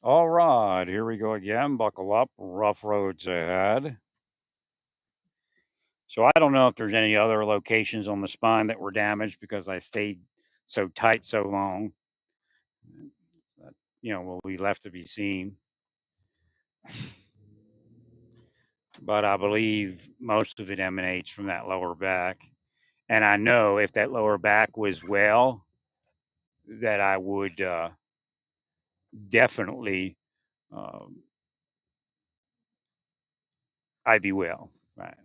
All right, here we go again. Buckle up. Rough roads ahead. So I don't know if there's any other locations on the spine that were damaged because I stayed so tight so long. That, will be left to be seen. But I believe most of it emanates from that lower back. And I know if that lower back was well, that I would definitely, um, I'd be well.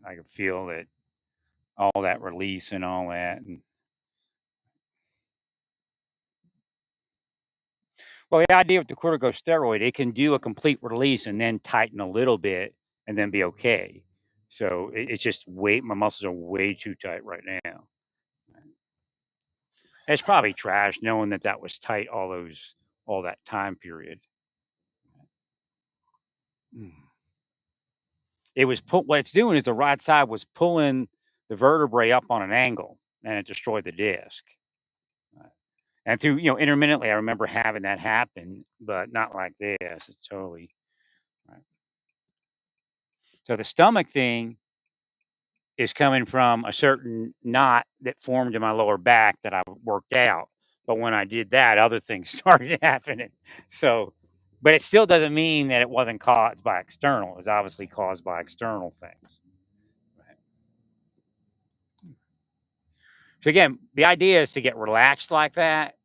I could feel that all that release and all that. And well, the idea with the corticosteroid, it can do a complete release and then tighten a little bit and then be okay. So it's just way my muscles are way too tight right now. It's probably trash knowing that that was tight all that time period. Mm. It was put what it's doing is the right side was pulling the vertebrae up on an angle and it destroyed the disc. Uh, And through, intermittently, I remember having that happen, but not like this. It's totally right. So the stomach thing is coming from a certain knot that formed in my lower back that I worked out. But when I did that, other things started happening. So, but it still doesn't mean that it wasn't caused by external. It was obviously caused by external things. Right. So again, the idea is to get relaxed like that.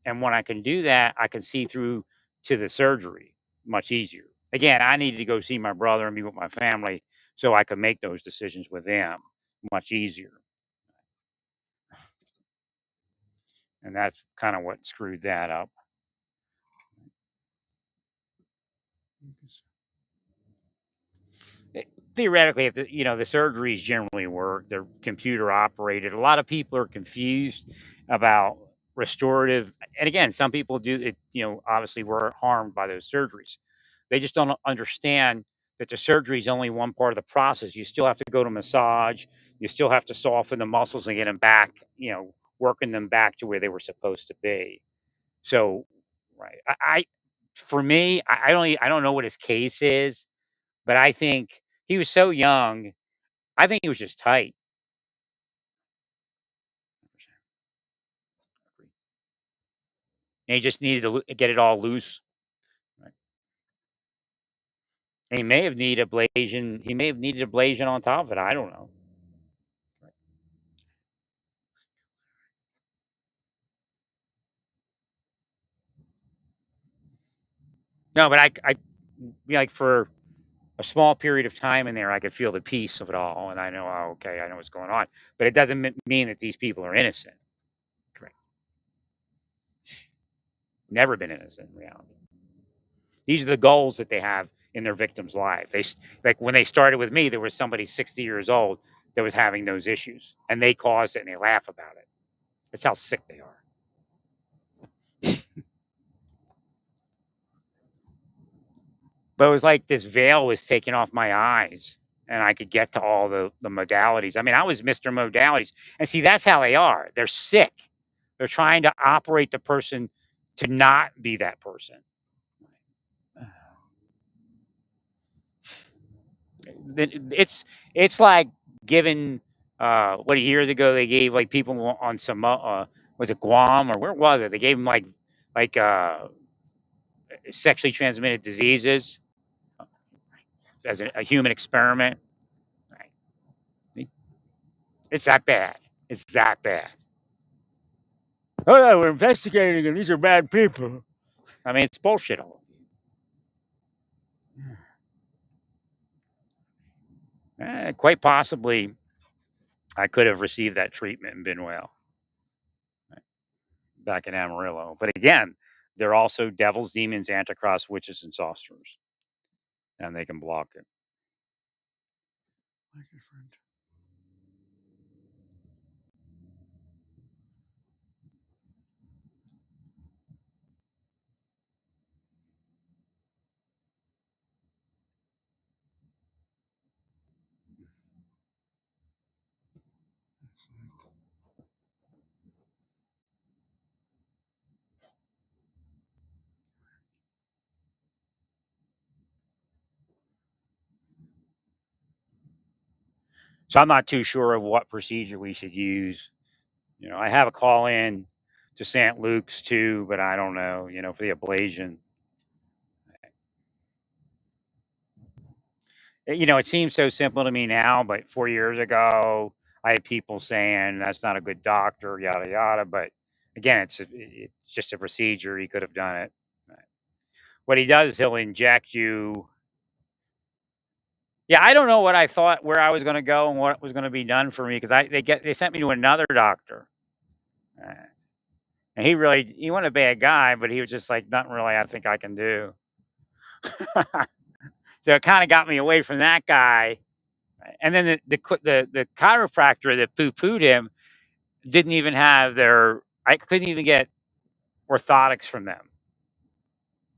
And when I can do that, I can see through to the surgery much easier. Again, I need to go see my brother and be with my family so I can make those decisions with them much easier. And that's kind of what screwed that up. Eh, Theoretically, if the surgeries generally work, they're computer operated. A lot of people are confused about restorative, and again, some people do it. Obviously, were harmed by those surgeries. They just don't understand that the surgery is only one part of the process. You still have to go to massage. You still have to soften the muscles and get them back. Working them back to where they were supposed to be. So, right, for me, I don't know what his case is, but I think he was so young. I think he was just tight. And he just needed to get it all loose. Right. And he may have needed ablation. He may have needed ablation on top of it. I don't know. Right. No, but like for a small period of time in there, I could feel the peace of it all, and I know, oh, okay, I know what's going on. But it doesn't mean that these people are innocent. Correct. Never been innocent in reality. These are the goals that they have in their victim's life. Like when they started with me, there was somebody 60 years old that was having those issues, and they caused it, and they laugh about it. That's how sick they are. But it was like this veil was taken off my eyes, and I could get to all the modalities. I mean, I was Mr. Modalities, and see, that's how they are. They're sick. They're trying to operate the person to not be that person. It's like giving what years ago they gave like people on some was it Guam or where was it? They gave them like sexually transmitted diseases as a human experiment. Right. It's that bad. It's that bad. Oh yeah, we're investigating and these are bad people. I mean, it's bullshit. All quite possibly, I could have received that treatment and been well, right, back in Amarillo. But again, they're also devils, demons, antichrist, witches, and sorcerers, and they can block it. My good friend. So I'm not too sure of what procedure we should use. I have a call in to St. Luke's too, but I don't know, for the ablation. It seems so simple to me now, but 4 years ago, I had people saying that's not a good doctor, yada yada. But again, it's just a procedure. He could have done it. What he does, he'll inject you. Yeah, I don't know what I thought where I was going to go and what was going to be done for me because they sent me to another doctor, uh, and he wasn't a bad guy, but he was just like nothing really I think I can do. So it kind of got me away from that guy. And then the chiropractor that poo pooed him didn't even have their. I couldn't even get orthotics from them.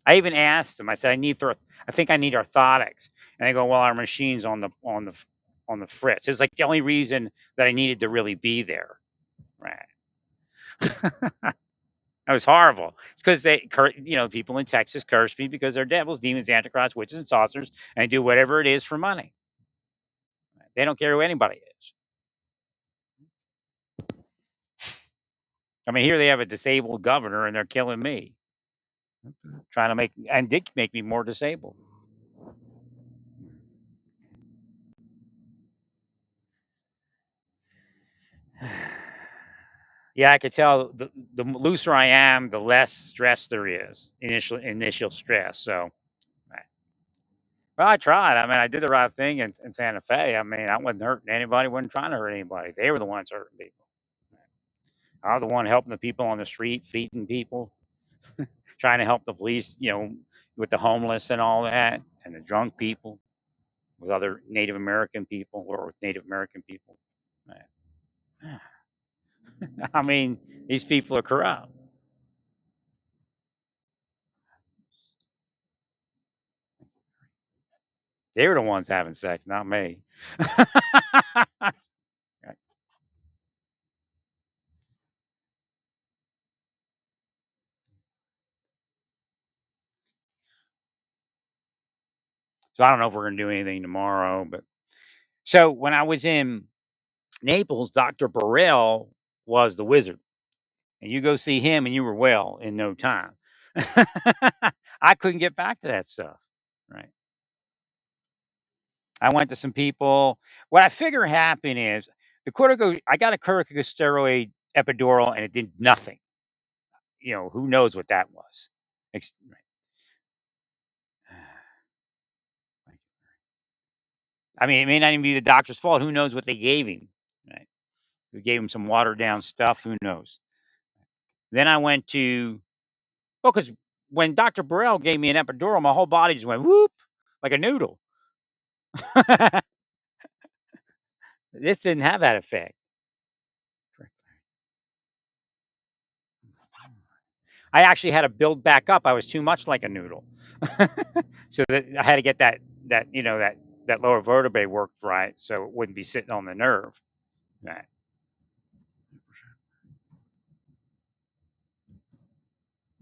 I even asked them. I said, I think I need orthotics, and they go, "Well, our machine's on the fritz." It's like the only reason that I needed to really be there. Right. That was horrible. It's because people in Texas curse me because they're devils, demons, antichrists, witches, and sorcerers, and do whatever it is for money. They don't care who anybody is. I mean, here they have a disabled governor, and they're killing me, trying to did make me more disabled. Yeah, I could tell the looser I am, the less stress there is, initial stress. So, right. Well, I tried. I mean, I did the right thing in Santa Fe. I mean, I wasn't hurting anybody, wasn't trying to hurt anybody. They were the ones hurting people. I was the one helping the people on the street, feeding people, trying to help the police, with the homeless and all that, and the drunk people, with other Native American people or with Native American people. Right. I mean, these people are corrupt. They were the ones having sex, not me. So I don't know if we're gonna do anything tomorrow, but so when I was in Naples, Dr. Burrell was the wizard, and you go see him, and you were well in no time. I couldn't get back to that stuff, right? I went to some people. What I figure happened is I got a corticosteroid epidural, and it did nothing. Who knows what that was? Right. I mean, it may not even be the doctor's fault. Who knows what they gave him? Right? Who gave him some watered down stuff? Who knows? Then I went to because when Doctor Burrell gave me an epidural, my whole body just went whoop like a noodle. This didn't have that effect. I actually had to build back up. I was too much like a noodle, so that I had to get that lower vertebrae worked right, so it wouldn't be sitting on the nerve. Right.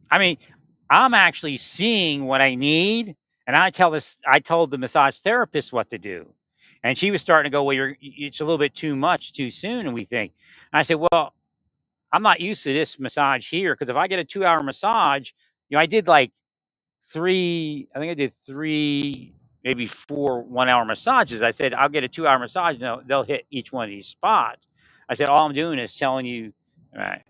I mean, I'm actually seeing what I need, and I told the massage therapist what to do, and she was starting to go, "Well, it's a little bit too much too soon," and we think. And I said, "Well, I'm not used to this massage here because if I get a 2-hour massage, I did like 3, I think I did 3, maybe 4 one-hour massages." I said, "I'll get a 2-hour massage, and they'll hit each one of these spots." I said, "All I'm doing is telling you." Right.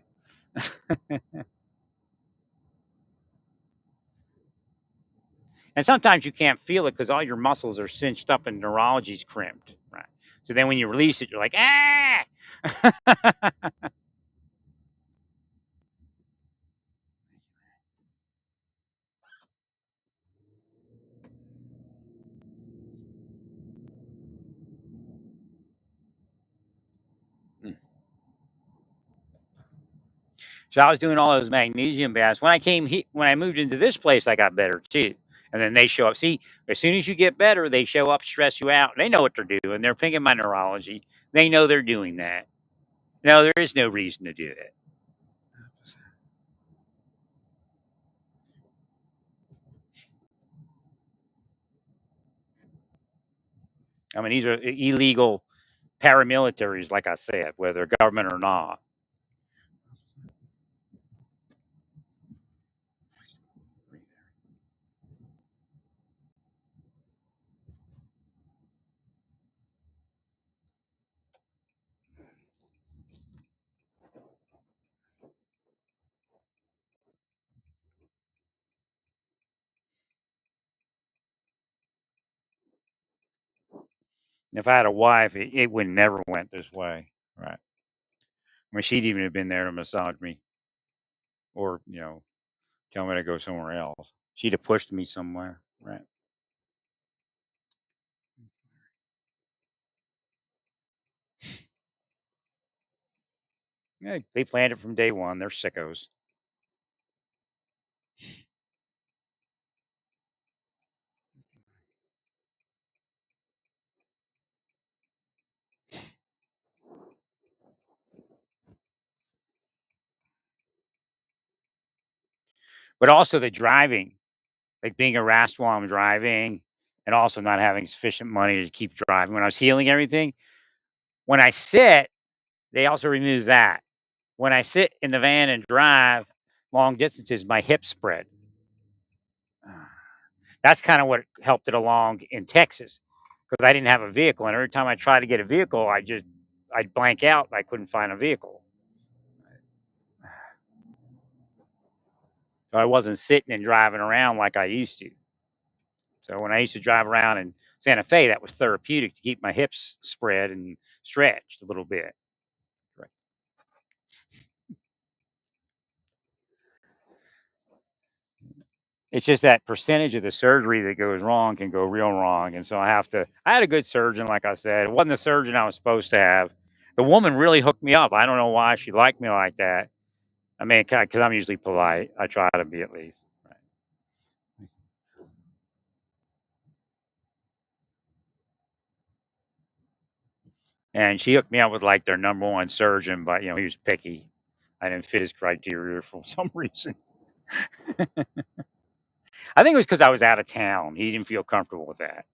And sometimes you can't feel it because all your muscles are cinched up and neurology's crimped. Right. So then when you release it, you're like, ah. Mm. So I was doing all those magnesium baths. When I moved into this place, I got better too. And then they show up. See, as soon as you get better, they show up, stress you out. They know what they're doing. They're picking my neurology. They know they're doing that. No, there is no reason to do it. I mean, these are illegal paramilitaries, like I said, whether government or not. If I had a wife, it would never went this way. Right. I mean, she'd even have been there to massage me or, tell me to go somewhere else. She'd have pushed me somewhere. Right. Yeah, they planned it from day one. They're sickos. But also the driving, like being harassed while I'm driving and also not having sufficient money to keep driving when I was healing everything. When I sit, they also remove that. When I sit in the van and drive long distances, my hips spread. That's kind of what helped it along in Texas because I didn't have a vehicle, and every time I tried to get a vehicle, I'd blank out. I couldn't find a vehicle, so I wasn't sitting and driving around like I used to. So when I used to drive around in Santa Fe, that was therapeutic to keep my hips spread and stretched a little bit. Right. It's just that percentage of the surgery that goes wrong can go real wrong, and so I had a good surgeon, like I said. It wasn't the surgeon I was supposed to have. The woman really hooked me up. I don't know why she liked me like that. I mean, because I'm usually polite. I try to be at least. Right. And she hooked me up with like their number one surgeon, but he was picky. I didn't fit his criteria for some reason. I think it was because I was out of town. He didn't feel comfortable with that.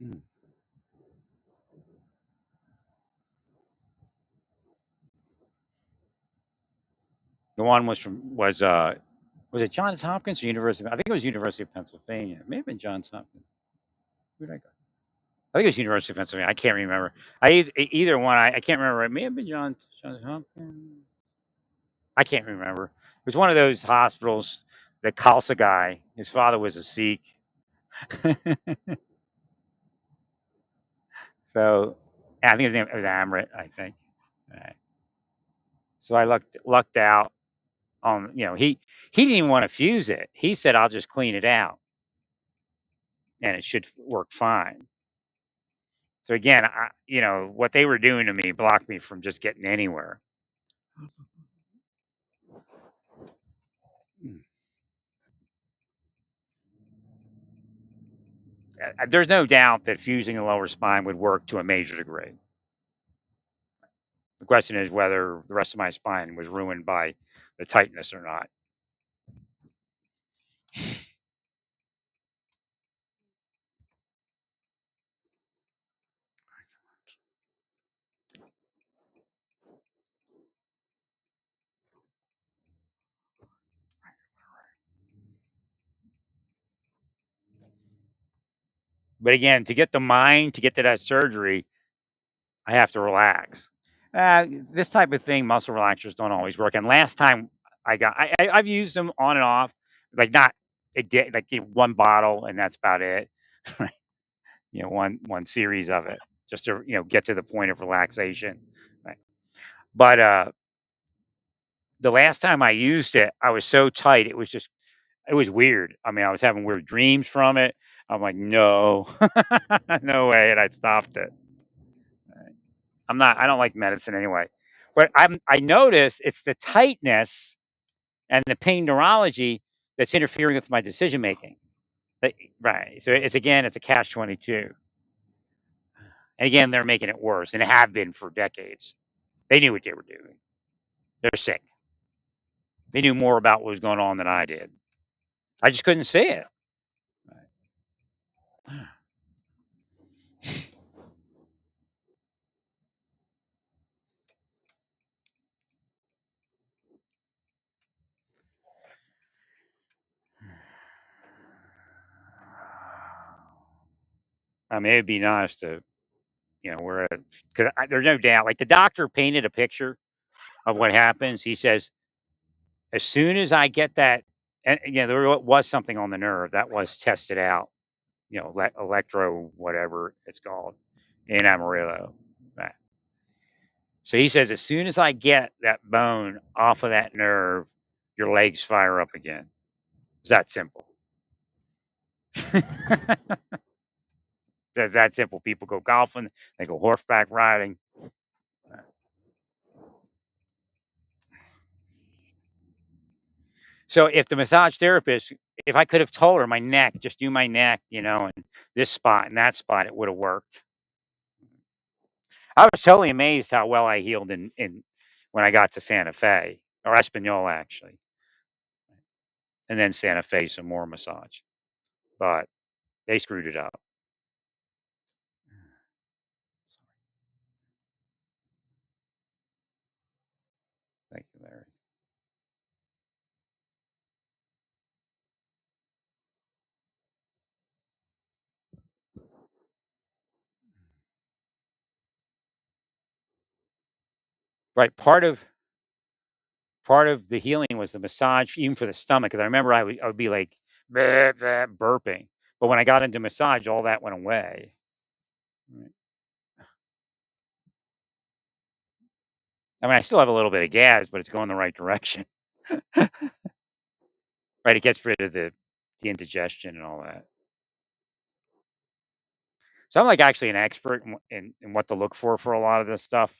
Mm. The one was it Johns Hopkins or University? I think it was University of Pennsylvania. It may have been Johns Hopkins. Who did I go? I think it was University of Pennsylvania. I can't remember. Either one. I can't remember. It may have been Johns Hopkins. I can't remember. It was one of those hospitals. The Khalsa guy. His father was a Sikh. So I think his name was Amrit. I think. Right. So I lucked out on. He didn't even want to fuse it. He said, "I'll just clean it out, and it should work fine." So again, what they were doing to me blocked me from just getting anywhere. Mm. There's no doubt that fusing the lower spine would work to a major degree. The question is whether the rest of my spine was ruined by the tightness or not. But again, to get the mind to get to that surgery, I have to relax. This type of thing, muscle relaxers don't always work. And last time I've used them on and off, like not a day, like one bottle, and that's about it. One series of it, just to get to the point of relaxation. Right. But the last time I used it, I was so tight. It was weird. I mean, I was having weird dreams from it. I'm like, no, no way, and I stopped it. I don't like medicine anyway. But I notice it's the tightness and the pain neurology that's interfering with my decision making. Right. So it's a catch 22. And again, they're making it worse and have been for decades. They knew what they were doing. They're sick. They knew more about what was going on than I did. I just couldn't see it. I mean, it'd be nice to, where because there's no doubt. Like the doctor painted a picture of what happens. He says, as soon as I get that, and there was something on the nerve that was tested out. Electro, whatever it's called, in Amarillo. Right. So he says, as soon as I get that bone off of that nerve, your legs fire up again. It's that simple. It's that simple. People go golfing, they go horseback riding. So if the massage therapist, if I could have told her my neck, just do my neck, and this spot and that spot, it would have worked. I was totally amazed how well I healed in when I got to Santa Fe or Espanola actually, and then Santa Fe some more massage, but they screwed it up. Thank you, Larry. Right, part of the healing was the massage, even for the stomach. Because I remember I would be like "Bleh, bleh," burping, but when I got into massage, all that went away. Right. I mean, I still have a little bit of gas, but it's going the right direction. Right, it gets rid of the indigestion and all that. So I'm like actually an expert in what to look for a lot of this stuff.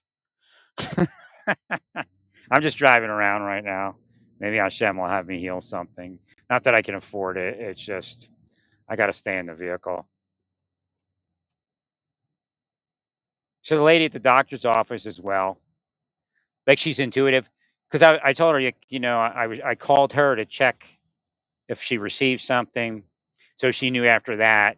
I'm just driving around right now. Maybe Hashem will have me heal something. Not that I can afford it. It's just I got to stay in the vehicle. So the lady at the doctor's office as well, like she's intuitive, because I told her, I called her to check if she received something, so she knew after that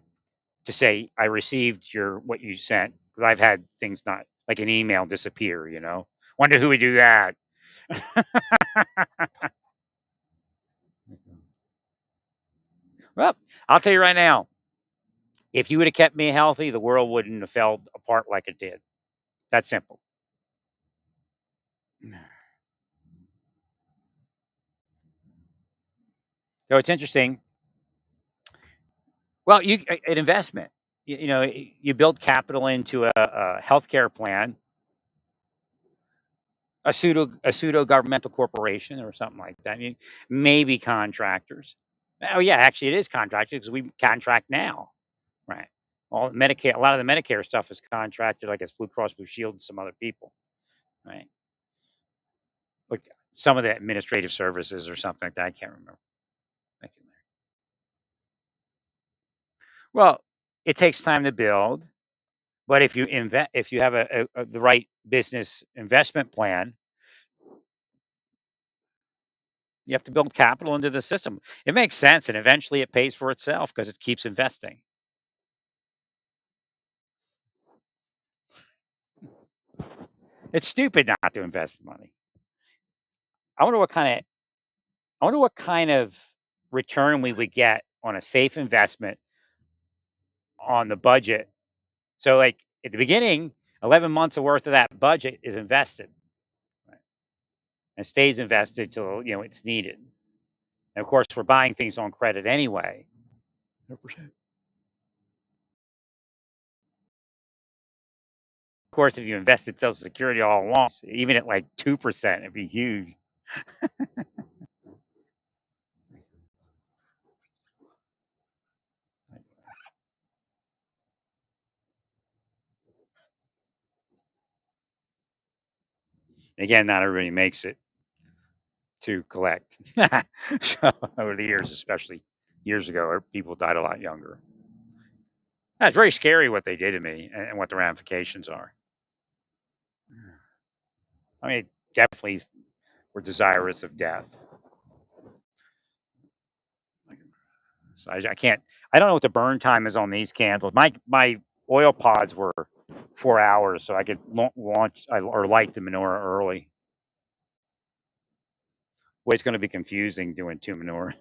to say I received your what you sent because I've had things not like an email disappear. Wonder who would do that. Well, I'll tell you right now, if you would have kept me healthy, the world wouldn't have fell apart like it did. That's simple. So it's interesting. Well, an investment. You build capital into a healthcare plan, a pseudo governmental corporation or something like that. I mean, maybe contractors. Oh yeah, actually, it is contracted because we contract now, right? All Medicare, a lot of the Medicare stuff is contracted, like it's Blue Cross Blue Shield and some other people, right? Like some of the administrative services or something like that. I can't remember. Thank you, Larry. Well, it takes time to build, but if you have the right business investment plan, you have to build capital into the system. It makes sense, and eventually it pays for itself because it keeps investing. It's stupid not to invest money. I wonder what kind of I wonder what kind of return we would get on a safe investment on the budget. So, like at the beginning, 11 months of worth of that budget is invested, right, and stays invested till it's needed. And of course, we're buying things on credit anyway. 100%. Of course, if you invested Social Security all along, even at like 2%, it'd be huge. Again, not everybody makes it to collect. So, over the years, especially years ago, people died a lot younger. That's very scary what they did to me and what the ramifications are. I mean, definitely were desirous of death. So I can't. I don't know what the burn time is on these candles. My oil pods were 4 hours, so I could launch or light the menorah early. Well, it's going to be confusing doing two menorah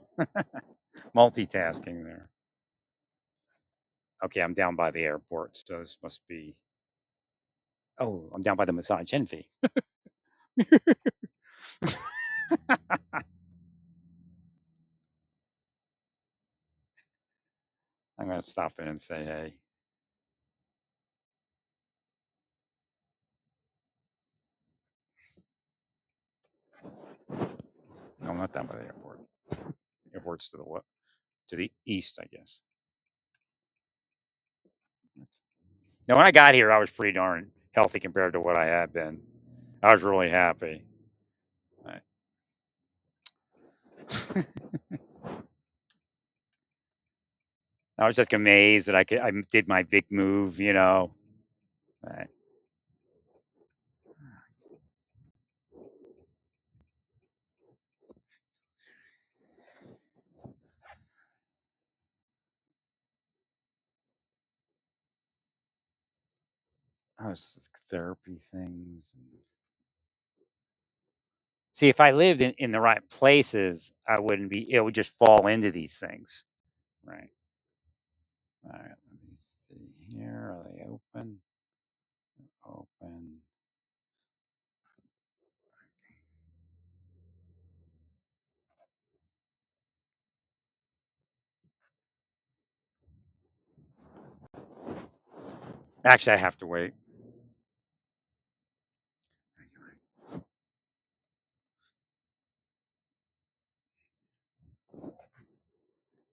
multitasking there. Okay, I'm down by the airport, so this must be. Oh, I'm down by the massage envy. I'm going to stop in and say, hey. No, I'm not down by the airport. Airport's to the what? To the east, I guess. Now, when I got here, I was pretty darn healthy compared to what I had been. I was really happy. Right. I was just amazed that I did my big move, you know. Right. I was therapy things. See, if I lived in the right places, I wouldn't be. It would just fall into these things. Right. All right. Let me see here. Are they open? Open. Actually, I have to wait.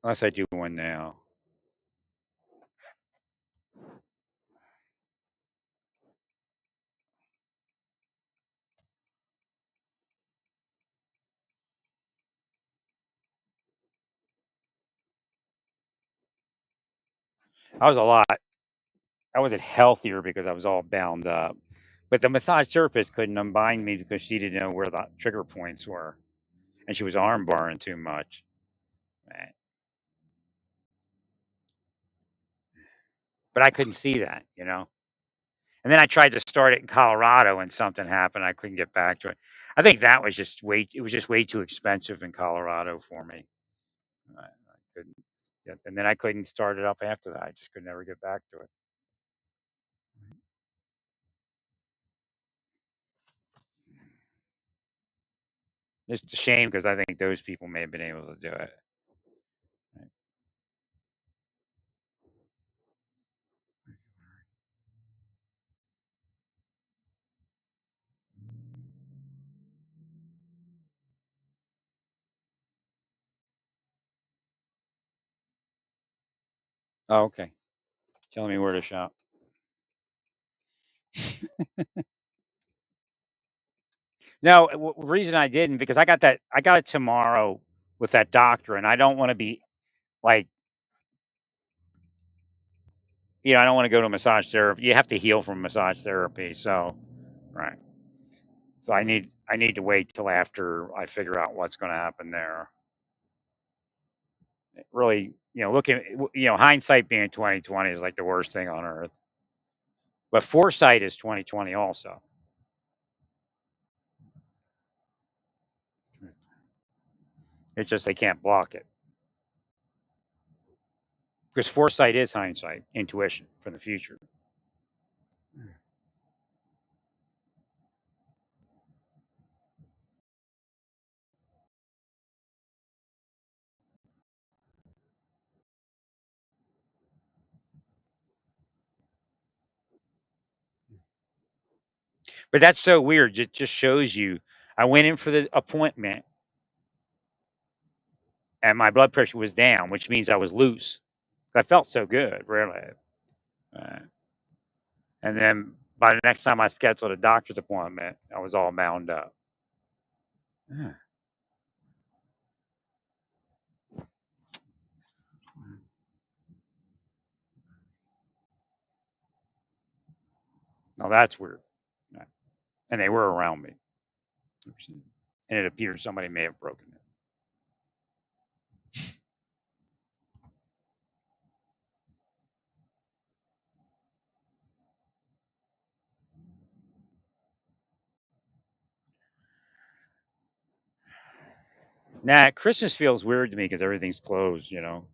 Unless I do one now. I was a lot. I wasn't healthier because I was all bound up. But the massage therapist couldn't unbind me because she didn't know where the trigger points were, and she was arm barring too much. Right. But I couldn't see that, you know. And then I tried to start it in Colorado, and something happened. I couldn't get back to it. I think that was just way. It was just way too expensive in Colorado for me. I couldn't. Yeah, and then I couldn't start it up after that. I just could never get back to it. It's a shame because I think those people may have been able to do it. Right. Oh, okay. Telling me where to shop. No, reason I didn't because I got it tomorrow with that doctor, and I don't want to be like, I don't want to go to massage therapy. You have to heal from massage therapy, so right. So I need to wait till after I figure out what's going to happen there. Really, hindsight being 2020 is like the worst thing on earth. But foresight is 2020 also. It's just they can't block it because foresight is hindsight, intuition from the future. But that's so weird. It just shows you. I went in for the appointment and my blood pressure was down, which means I was loose. I felt so good, really. Uh, and then by the next time I scheduled a doctor's appointment, I was all bound up. Yeah. Now that's weird. Yeah. And they were around me. And it appeared somebody may have broken it. Nah, Christmas feels weird to me because everything's closed, you know?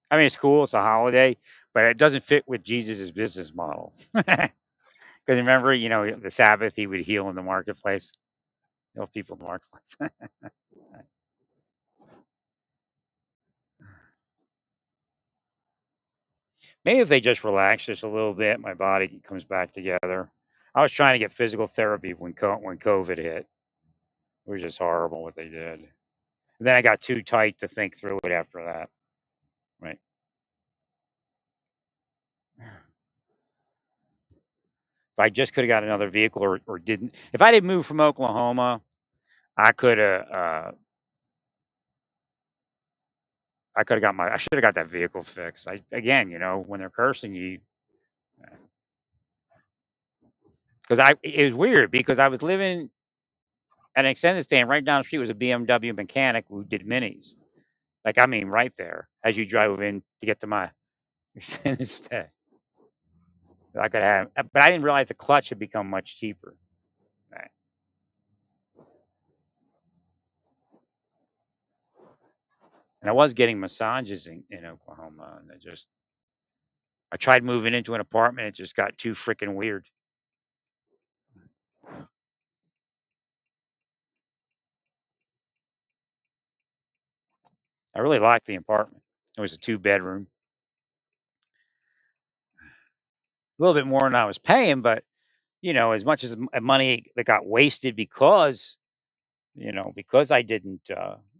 I mean, it's cool, it's a holiday, but it doesn't fit with Jesus's business model. Because remember, you know, the Sabbath, he would heal in the marketplace, heal people in the marketplace. Maybe if they just relax just a little bit, my body comes back together. I was trying to get physical therapy when COVID hit. It was just horrible what they did. And then I got too tight to think through it after that. Right. If I just could have got another vehicle or didn't, if I didn't move from Oklahoma, I could have. I should have got that vehicle fixed. Again, you know, when they're cursing you, because it was weird because I was living at an extended stand right down the street was a BMW mechanic who did minis. Like, I mean, right there as you drive in to get to my extended stay. I could have, but I didn't realize the clutch had become much cheaper. Right. And I was getting massages in Oklahoma, and I tried moving into an apartment. It just got too freaking weird. I really liked the apartment. It was a two-bedroom, a little bit more than I was paying, but you know, as much as money that got wasted because you know because I didn't because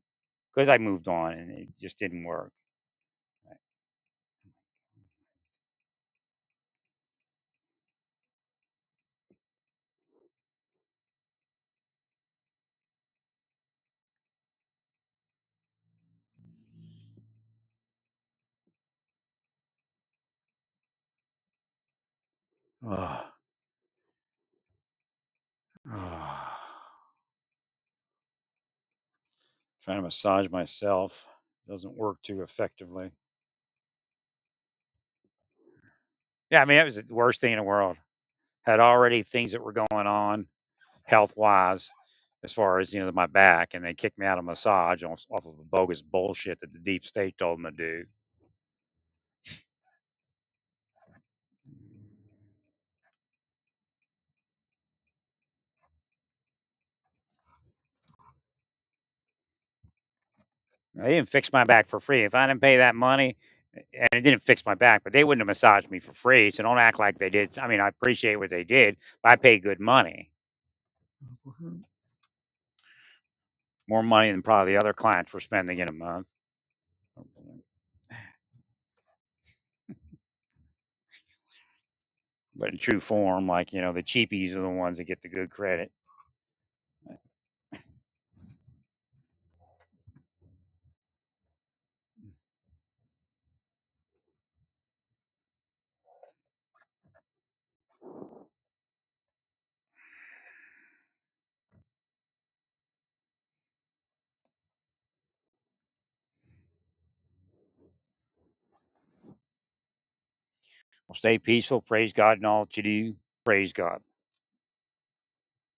I moved on and it just didn't work. Oh, oh. Trying to massage myself doesn't work too effectively. Yeah, I mean, it was the worst thing in the world. Had already things that were going on health wise, as far as you know, my back, and they kicked me out of massage off of a bogus bullshit that the deep state told them to do. They didn't fix my back for free. If I didn't pay that money, and it didn't fix my back, but they wouldn't have massaged me for free. So don't act like they did. I mean, I appreciate what they did, but I paid good money, more money than probably the other clients were spending in a month. But in true form, like you know, the cheapies are the ones that get the good credit. Well, stay peaceful. Praise God in all that you do. Praise God.